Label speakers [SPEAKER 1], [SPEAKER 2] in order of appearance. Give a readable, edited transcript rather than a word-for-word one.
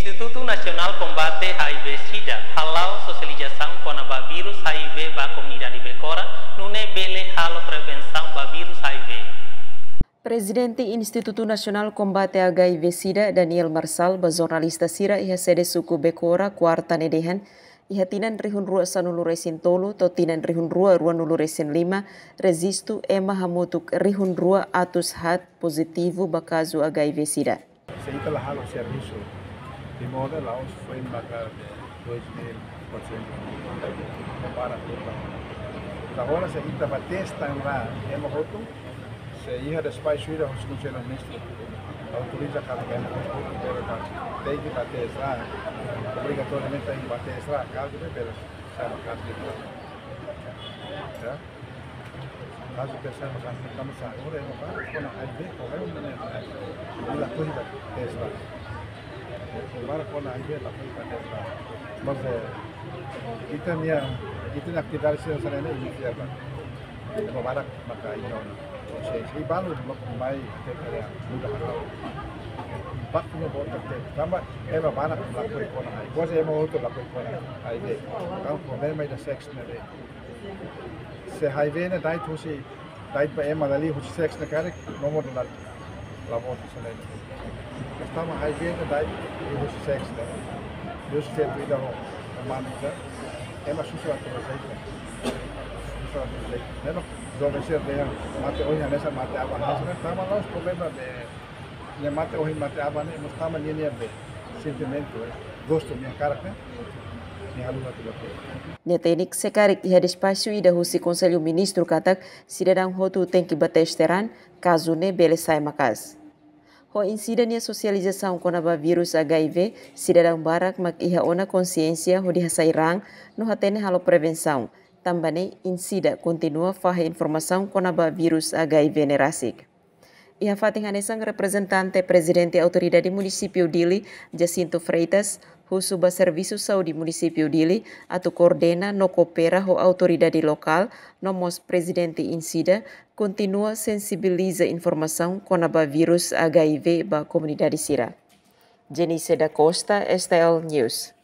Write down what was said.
[SPEAKER 1] Instituto Nacional Combate HIV/SIDA halau sosialização contra vírus HIV ba comunidade Becora nune bele halo prevenção ba vírus HIV.
[SPEAKER 2] Presidente Instituto Nasional Combate HIV/SIDA Daniel Marsal ba jornalista sira iha sede suku Becora kuarta nedehan iha tinan rihun rua sanulu resin tolu to tinan rihun rua nulu resin 5 resistu ema hamutuk rihun rua atus hat positivo ba caso HIV/SIDA.
[SPEAKER 3] Se ita la halo serviço de modo laos foi marcar 2.000% para tudo. Agora se ita va testar lá ema hotu se iha despai suida os funcionamentos autoriza cada vez mais tem que bater lá obrigatoriamente tem que bater lá caso de pelo sabe caso de tá caso pensar no caso estamos agora no bar com a ID correu na la coisa Tesla bar com a ID la coisa Tesla mas kita atividade se sana ini biarlah mubarak maka ini si balu mai tekaya mudah tahu baknya botak tambah ema bana lakoi kona ai kosa ema outro lakoi kona ai de kau problema da sex na de se highway na dai thusi dai pa ema dali husi sex na kare no mo la bot sa dai estama highway na dai husi sex na dus se tu ida ho manita ema susu ato sai susu ato sai no dovecer de mate hoy nessa mate aba hasna tama los problema de mate hoy mate aba ne mustama ni de sentimento gosto minha caráter ni aluna tudo
[SPEAKER 2] Nia teknik sekarik iha despacio ida husi Conselho Ministro katak sidadang hotu tenki batesteran caso ne bele sai makas. Ho insida nia sosialização contra vírus HIV sidadang barak mak iha ona consciência ho dihasairang no hatene halo prevenção. Também insida continua faha informação contra vírus HIV nerasik. Iha fating hanesang representante presidente autoridade município Dili Jacinto Freitas husuba serviço saúde município Dili atau coordena no coopera ho autoridade local nomos presidente insida continua sensibiliza informação contra vírus HIV ba comunidade sira. Jenice da Costa, STL News.